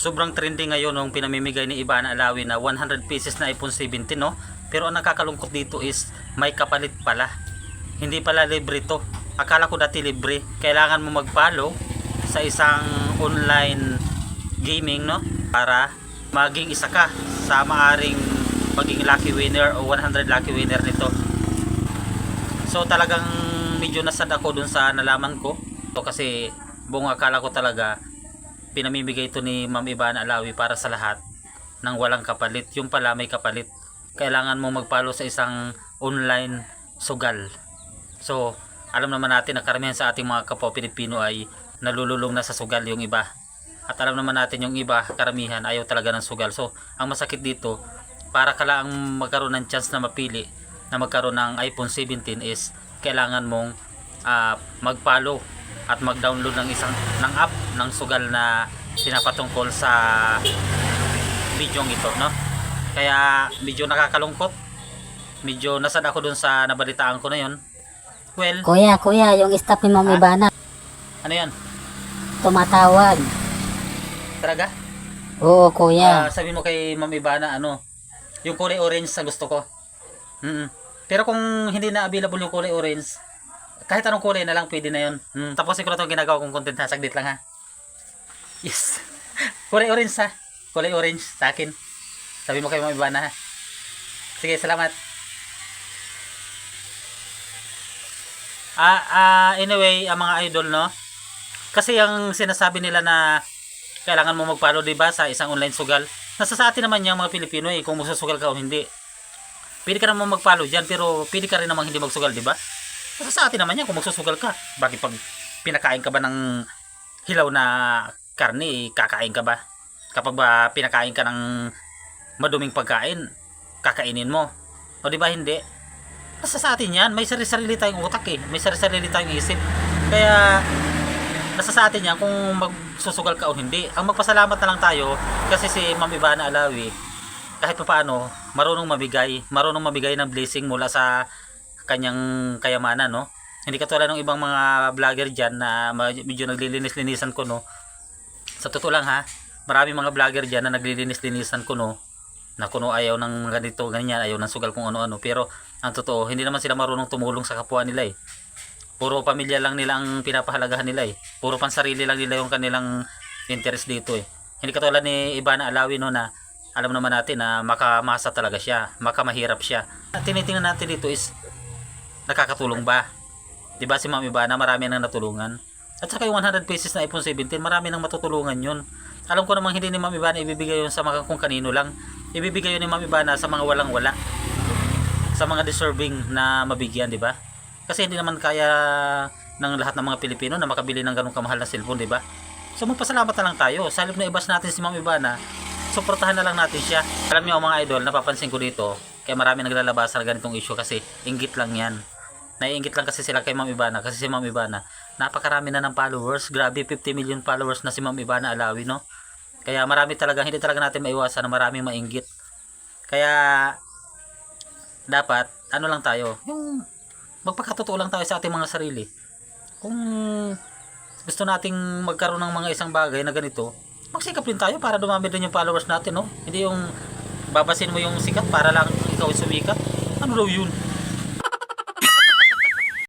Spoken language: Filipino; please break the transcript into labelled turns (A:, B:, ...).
A: sobrang trending ngayon nung pinamimigay ni Ivana Alawi na 100 pieces na iPhone 17, no? Pero ang nakakalungkot dito is may kapalit pala. Hindi pala libre to. Akala ko dati libre. Kailangan mo mag-follow sa isang online gaming, no? Para maging isa ka sa maaring maging lucky winner o 100 lucky winner nito. So talagang medyo nasad ako dun sa nalaman ko. Kasi buong akala ko talaga pinamimigay ito ni Ma'am Ivana Alawi para sa lahat ng walang kapalit. Yung pala may kapalit. Kailangan mo mag-follow sa isang online sugal. So alam naman natin na karamihan sa ating mga kapwa Pilipino ay nalululong na sa sugal yung iba. At alam naman natin yung iba, karamihan ayaw talaga ng sugal. So ang masakit dito, para ka lang magkaroon ng chance na mapili na magkaroon ng iPhone 17 is kailangan mong mag-follow at mag-download ng app ng sugal na pinapatungkol sa video ito, no? Kaya medyo nakakalungkot. Medyo nasad ako dun sa nabalitaan ko na yon. Well,
B: Kuya, yung staff ni Ma'am Ivana
A: ano yan?
B: tumatawag.
A: Talaga?
B: Oo, kuya.
A: Sabi mo kay Ma'am Ivana, yung kulay orange sa gusto ko. Pero kung hindi na available yung kulay orange, kahit anong kulay na lang pwede na yun. Tapos siguro itong ginagawa kong content ha, saglit lang ha. Yes. Kulay orange ha. Kulay orange sa akin. Sabi mo kay Ma'am Ivana ha. Sige, salamat. Anyway, mga idol, no? Kasi yung sinasabi nila na kailangan mo mag-follow, diba, sa isang online sugal. Nasa sa atin naman yung mga Pilipino kung magsusugal ka o hindi. Pwede ka naman mag-follow dyan, pero pwede ka rin naman hindi magsugal, diba? Nasa sa atin naman yan kung magsusugal ka. Bakit pag pinakain ka ba ng hilaw na karne, kakain ka ba? Kapag ba pinakain ka ng maduming pagkain, kakainin mo. O diba hindi? Nasa sa atin yan, may sarili-sarili tayong utak may sarili-sarili tayong isip. Kaya nasa sa atin yan kung magsusugal ka o hindi. Ang magpasalamat na lang tayo kasi si Ma'am Ivana Alawi kahit pa paano marunong mabigay ng blessing mula sa kanyang kayamanan, no? Hindi katulad ng ibang mga vlogger dyan na medyo naglilinis-linisan ko, no? Sa totoo lang ha, marami mga vlogger dyan na naglilinis-linisan ko, no? Na kuno ayaw ng ganito, ganyan, ayaw ng sugal kung ano-ano. Pero ang totoo, hindi naman sila marunong tumulong sa kapwa nila Puro pamilya lang nila ang pinapahalagahan nila Puro pansarili lang nila yung kanilang interest dito Hindi katulad ni Ivana Alawi, no, na alam naman natin na makamasa talaga siya, makamahirap siya. Tinitingnan natin dito is nakakatulong ba? 'Di ba si Ma'am Ivana marami nang natulungan? At saka yung 100 pesos na iPhone 17, marami nang matutulungan yun. Alam ko namang hindi ni Ma'am Ivana ibibigay yun sa mga kung kanino lang. Ibibigay yun ni Ma'am Ivana sa mga walang-wala. Sa mga deserving na mabigyan, 'di ba? Kasi hindi naman kaya ng lahat ng mga Pilipino na makabili ng ganung kamahal na cellphone, 'di ba? So magpasalamat na lang tayo. Sa halip na ibas natin si Ma'am Ivana, suportahan na lang natin siya. Alam niyo mga idol, napapansin ko dito, kaya marami naglalabas ng ganitong issue kasi inggit lang 'yan. Naiinggit lang kasi sila kay Ma'am Ivana kasi si Ma'am Ivana, napakarami na ng followers. Grabe, 50 million followers na si Ma'am Ivana Alawi, no? Kaya marami talaga, hindi talaga natin maiwasan na maraming mainggit. Kaya dapat ano lang tayo, yung magpakatotoo lang tayo sa ating mga sarili. Kung gusto nating magkaroon ng mga isang bagay na ganito, magsikap din tayo para dumami din yung followers natin, no? Hindi yung babasin mo yung sikat para lang ikaw sumikat. Ano daw yun?